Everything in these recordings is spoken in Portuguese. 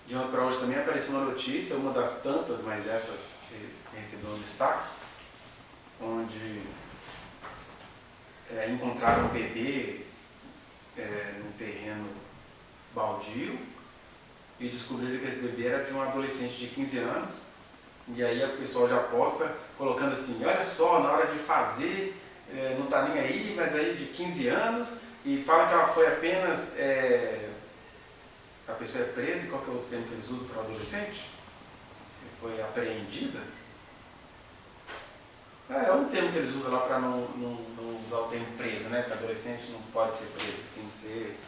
De ontem para hoje também apareceu uma notícia, uma das tantas, mas essa recebeu um destaque, onde encontraram um bebê num terreno baldio e descobriram que esse bebê era de um adolescente de 15 anos. E aí o pessoal já posta colocando assim, olha só, na hora de fazer, não está nem aí, mas aí de 15 anos, e fala que ela foi apenas, a pessoa é presa, e qual que é o outro termo que eles usam para adolescente? Foi apreendida? É um termo que eles usam lá para não usar o termo preso, né? Porque adolescente não pode ser preso, tem que ser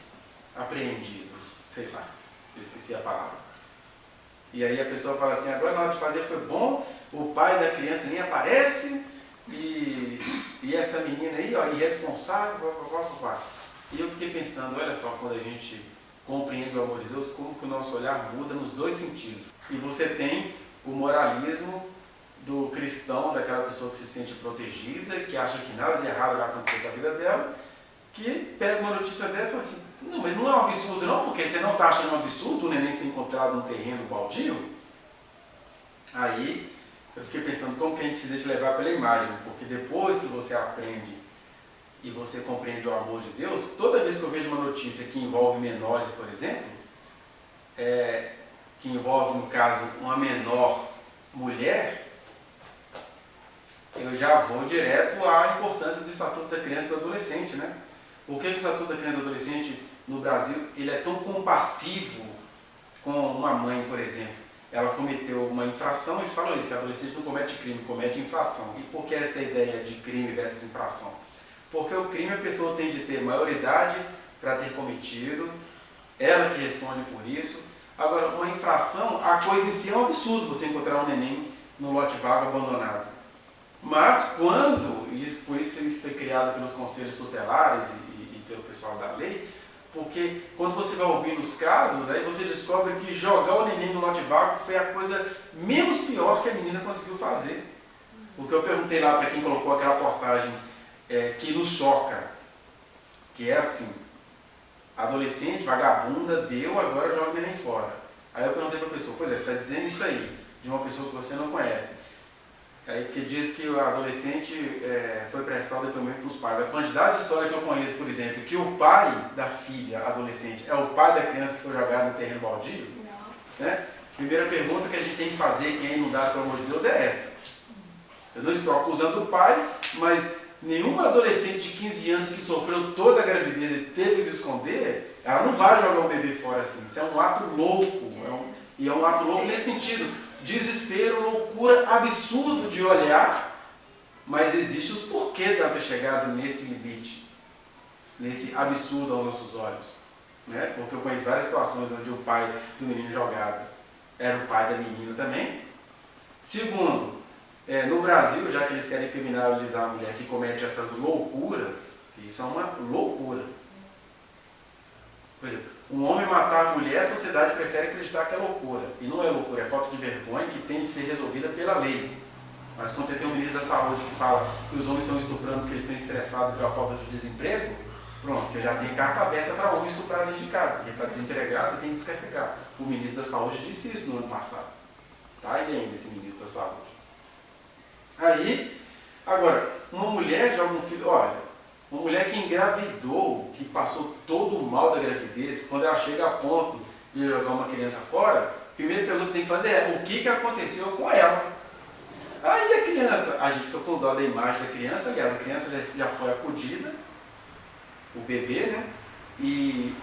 apreendido, sei lá, eu esqueci a palavra. E aí a pessoa fala assim, agora na hora de fazer foi bom, o pai da criança nem aparece, e essa menina aí, ó, irresponsável, blá, blá, blá. E eu fiquei pensando, olha só, quando a gente compreende o amor de Deus, como que o nosso olhar muda nos dois sentidos. E você tem o moralismo do cristão, daquela pessoa que se sente protegida, que acha que nada de errado vai acontecer com a vida dela, que pega uma notícia dessa e fala assim, não, mas não é um absurdo não, porque você não está achando um absurdo o neném ser encontrado num terreno baldio? Aí eu fiquei pensando como que a gente se deixa levar pela imagem, porque depois que você aprende e você compreende o amor de Deus, toda vez que eu vejo uma notícia que envolve menores, por exemplo, que envolve, no caso, uma menor mulher, eu já vou direto à importância do Estatuto da Criança e do Adolescente, né? Por que o Estatuto da Criança e do Adolescente no Brasil ele é tão compassivo com uma mãe, por exemplo? Ela cometeu uma infração, eles falam isso, que a adolescente não comete crime, comete infração. E por que essa ideia de crime versus infração? Porque o crime a pessoa tem de ter maioridade para ter cometido, ela que responde por isso. Agora, uma infração, a coisa em si é um absurdo você encontrar um neném no lote vago abandonado. Mas quando, isso foi criado pelos conselhos tutelares e pelo pessoal da lei, porque quando você vai ouvindo os casos, aí você descobre que jogar o neném no lote vago foi a coisa menos pior que a menina conseguiu fazer. Porque eu perguntei lá para quem colocou aquela postagem que nos choca, que é assim, adolescente, vagabunda, deu, agora joga o neném fora. Aí eu perguntei para a pessoa, pois é, você está dizendo isso aí, de uma pessoa que você não conhece. Aí, porque diz que o adolescente foi prestar o depoimento dos pais. A quantidade de história que eu conheço, por exemplo, que o pai da filha adolescente é o pai da criança que foi jogada no terreno baldio, né? Primeira pergunta que a gente tem que fazer, quem é inundado pelo amor de Deus, é essa. Eu não estou acusando o pai, mas nenhuma adolescente de 15 anos que sofreu toda a gravidez e teve que esconder, ela não vai jogar o bebê fora assim. Isso é um ato louco. E é um ato louco nesse sentido. Desespero, loucura, absurdo de olhar, mas existem os porquês dela ter chegado nesse limite, nesse absurdo aos nossos olhos, né? Porque eu conheço várias situações onde o pai do menino jogado era o pai da menina também. Segundo, no Brasil, já que eles querem criminalizar a mulher que comete essas loucuras, que isso é uma loucura. Por exemplo, um homem matar a mulher, a sociedade prefere acreditar que é loucura. E não é loucura, é falta de vergonha que tem de ser resolvida pela lei. Mas quando você tem um ministro da saúde que fala que os homens estão estuprando porque eles estão estressados pela falta de desemprego, pronto, você já tem carta aberta para homem estuprar dentro de casa, porque está desempregado e tem que descarregar. O ministro da saúde disse isso no ano passado. Está aí ainda esse ministro da saúde. Aí, agora, uma mulher joga um filho, olha, uma mulher que engravidou, que passou todo o mal da gravidez, quando ela chega a ponto de jogar uma criança fora, a primeira pergunta que você tem que fazer é, o que aconteceu com ela? Aí a criança, a gente fica com dó da imagem da criança, aliás, a criança já foi acudida, o bebê, né? E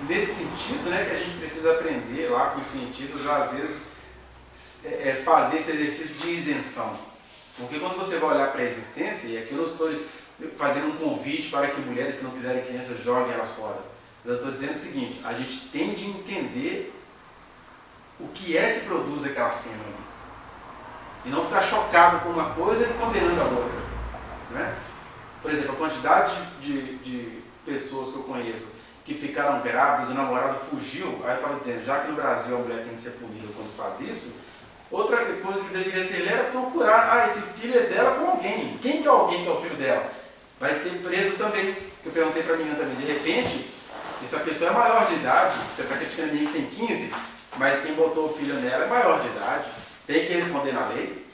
nesse sentido, né, que a gente precisa aprender lá com os cientistas, às vezes, fazer esse exercício de isenção. Porque quando você vai olhar para a existência, e aqui eu não estou fazendo um convite para que mulheres que não quiserem crianças joguem elas fora. Eu estou dizendo o seguinte, a gente tem de entender o que é que produz aquela cena. E não ficar chocado com uma coisa e condenando a outra. Né? Por exemplo, a quantidade de pessoas que eu conheço que ficaram grávidas, o namorado fugiu, aí eu estava dizendo, já que no Brasil a mulher tem que ser punida quando faz isso, outra coisa que deveria ser era procurar, esse filho é dela com alguém. Quem que é alguém que é o filho dela? Vai ser preso também. Eu perguntei para a menina também, de repente, essa pessoa é maior de idade, você está criticando a menina que tem 15, mas quem botou o filho nela é maior de idade, tem que responder na lei.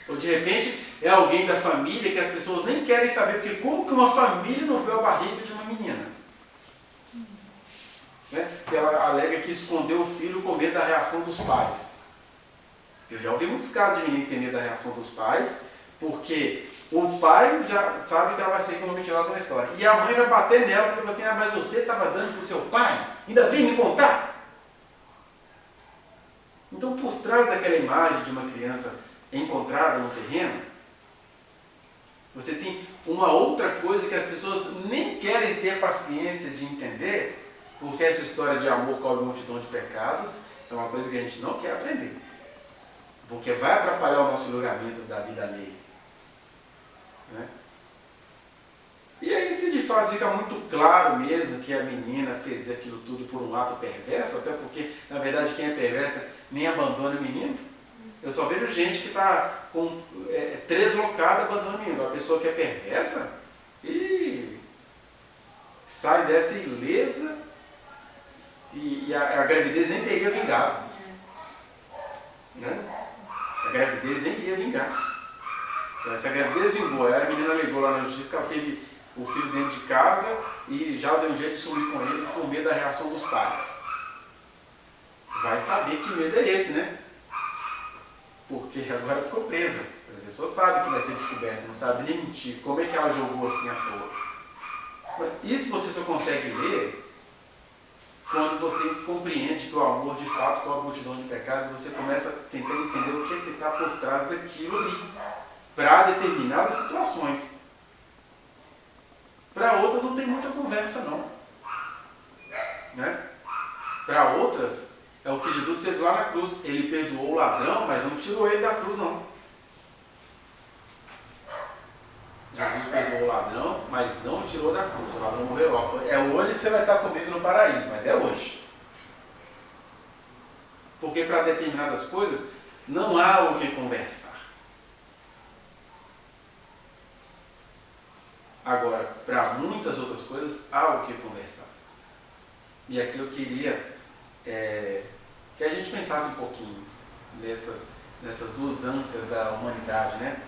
Ou de repente é alguém da família que as pessoas nem querem saber, porque como que uma família não vê a barriga de uma menina? Né? Que ela alega que escondeu o filho com medo da reação dos pais. Eu já ouvi muitos casos de menino que tem medo da reação dos pais, porque o pai já sabe que ela vai ser como mentirosa na história. E a mãe vai bater nela porque fala assim, ah, mas você estava dando para o seu pai? Ainda vem me contar? Então, por trás daquela imagem de uma criança encontrada no terreno, você tem uma outra coisa que as pessoas nem querem ter paciência de entender, porque essa história de amor cobre multidão de pecados é uma coisa que a gente não quer aprender, porque vai atrapalhar o nosso julgamento da vida alheia. Né? E aí, se de fato fica muito claro mesmo que a menina fez aquilo tudo por um ato perverso, até porque, na verdade, quem é perversa nem abandona o menino. Eu só vejo gente que está deslocada abandonando o menino. A pessoa que é perversa e sai dessa ilesa e a gravidez nem teria vingado. Né? A gravidez nem iria vingar. Se a gravidez vingou, a menina alegou lá na justiça que ela teve o filho dentro de casa e já deu um jeito de sumir com ele por medo da reação dos pais. Vai saber que medo é esse, né? Porque agora ficou presa. A pessoa sabe que vai ser descoberta, não sabe nem mentir. Como é que ela jogou assim à toa? Isso você só consegue ler quando você compreende que o amor de fato cobre a multidão de pecados e você começa a tentar entender o que está por trás daquilo ali, para determinadas situações. Para outras não tem muita conversa não. Né? Para outras, é o que Jesus fez lá na cruz. Ele perdoou o ladrão, mas não tirou ele da cruz não. Jesus perdoou o ladrão, mas não o tirou da cruz. O ladrão morreu. É hoje que você vai estar comigo no paraíso, mas é hoje. Porque para determinadas coisas não há o que conversar. Agora, para muitas outras coisas há o que conversar. E aqui eu queria que a gente pensasse um pouquinho nessas duas ânsias da humanidade, né?